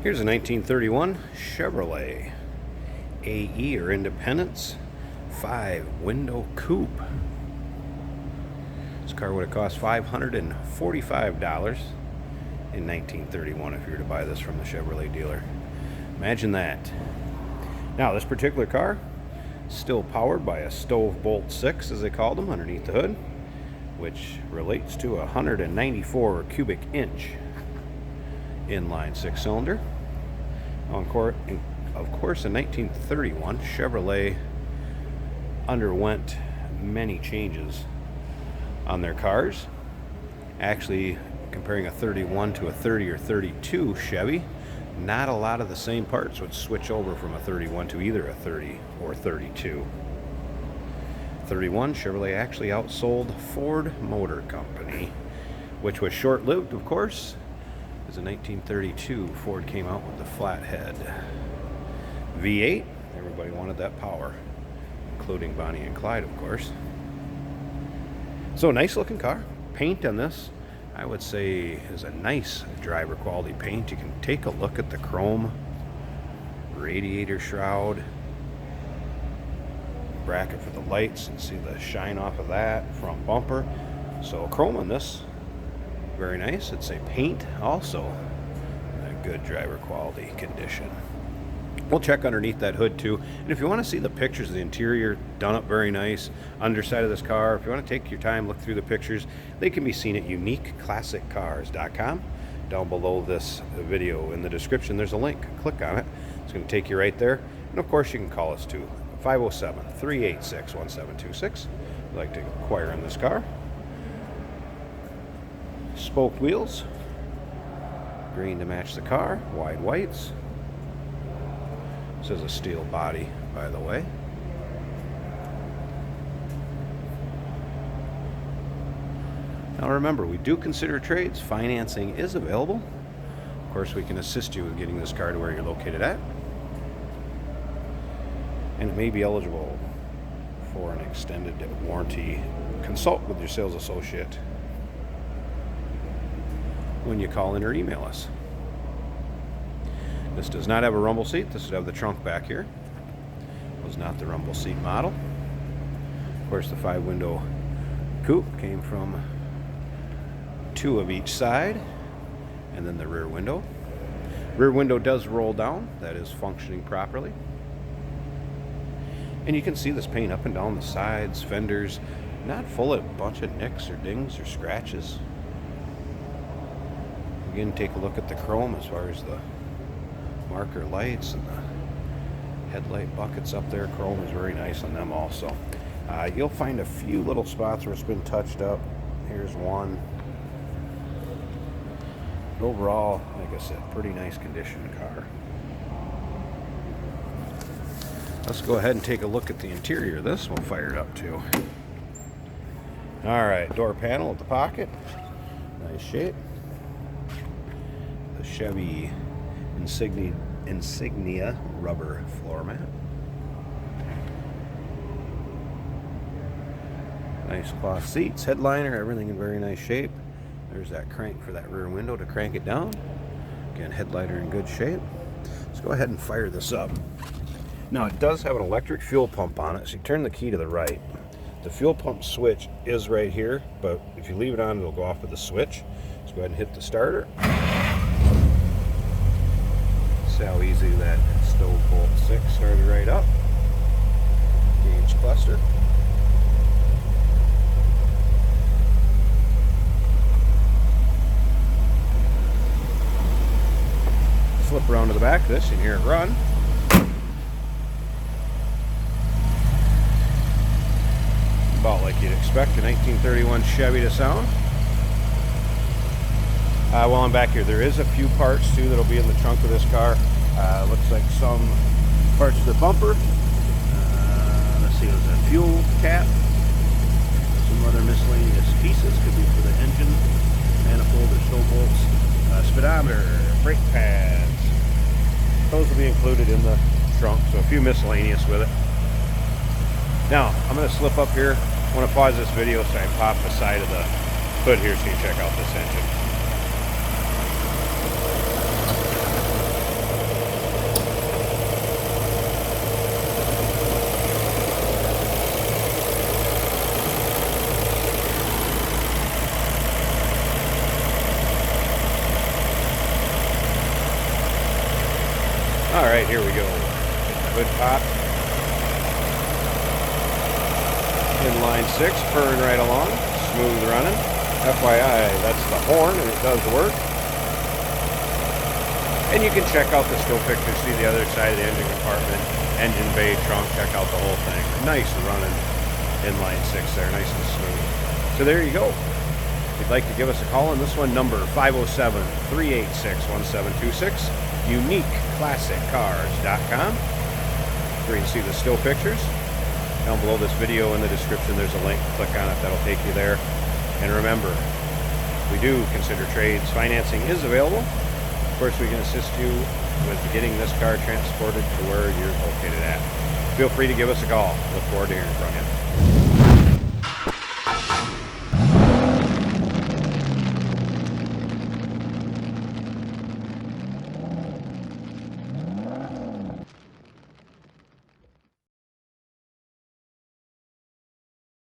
Here's a 1931 Chevrolet AE or Independence 5-window coupe. This car would have cost $545 in 1931 if you were to buy this from the Chevrolet dealer. Imagine that. Now, this particular car is still powered by a stove bolt 6, as they called them, underneath the hood, which relates to a 194 cubic inch inline 6-cylinder. Of course, in 1931, Chevrolet underwent many changes on their cars. Actually, comparing a 31 to a 30 or 32 Chevy, not a lot of the same parts would switch over from a 31 to either a 30 or 32. 31, Chevrolet actually outsold Ford Motor Company, which was short-lived, of course. As in 1932, Ford came out with the flathead V8. Everybody wanted that power, including Bonnie and Clyde, of course. So, nice looking car. Paint on this, I would say, is a nice driver quality paint. You can take a look at the chrome radiator shroud bracket for the lights and see the shine off of that front bumper. So chrome on this, very nice. It's a paint also in a good driver quality condition. We'll check underneath that hood too, and if you want to see the pictures of the interior, done up very nice. Underside of this car, if you want to take your time, look through the pictures, they can be seen at uniqueclassiccars.com. Down below this video in the description, there's a link. Click on it. It's going to take you right there. And of course, you can call us too, 507-386-1726. If you'd like to inquire on this car. Spoked wheels, green to match the car, wide whites. This is a steel body, by the way. Now remember, we do consider trades. Financing is available. Of course, we can assist you with getting this car to where you're located at. And it may be eligible for an extended warranty. Consult with your sales associate when you call in or email us. This does not have a rumble seat. This would have the trunk back here. It was not the rumble seat model. Of course, the 5-window coupe came from 2 of each side, and then the rear window. Rear window does roll down. That is functioning properly. And you can see this paint up and down the sides, fenders, not full of a bunch of nicks or dings or scratches. Again, take a look at the chrome as far as the marker lights and the headlight buckets up there. Chrome is very nice on them also. You'll find a few little spots where it's been touched up. Here's one. But overall, like I said, pretty nice condition car. Let's go ahead and take a look at the interior of this. We'll fire it up too. Alright, door panel at the pocket. Nice shape. The Chevy Insignia rubber floor mat. Nice cloth seats, headliner, everything in very nice shape. There's that crank for that rear window to crank it down. Again, headliner in good shape. Let's go ahead and fire this up. Now, it does have an electric fuel pump on it, so you turn the key to the right. The fuel pump switch is right here, but if you leave it on, it'll go off with the switch. Let's go ahead and hit the starter. See how easy that stove bolt 6 started right up. Gauge cluster. Flip around to the back of this and hear it run. About like you'd expect a 1931 Chevy to sound. While I'm back here, there is a few parts too that'll be in the trunk of this car. Looks like some parts of the bumper. Let's see, there's a fuel cap. Some other miscellaneous pieces, could be for the engine, manifold or stove bolts, speedometer, brake pads. Those will be included in the trunk, so a few miscellaneous with it. Now, I'm going to slip up here. I want to pause this video so I can pop the side of the hood here so you can check out this engine. Here we go. Get the hood pop. Inline 6, purring right along. Smooth running. FYI, that's the horn, and it does work. And you can check out the still pictures, see the other side of the engine compartment, engine bay, trunk, check out the whole thing. Nice running inline 6 there, nice and smooth. So there you go. If you'd like to give us a call on this one, number 507-386-1726, uniqueclassiccars.com, where you can see the still pictures. Down below this video in the description, there's a link. Click on it, that'll take you there. And remember, we do consider trades. Financing is available. Of course, we can assist you with getting this car transported to where you're located at. Feel free to give us a call. Look forward to hearing from you.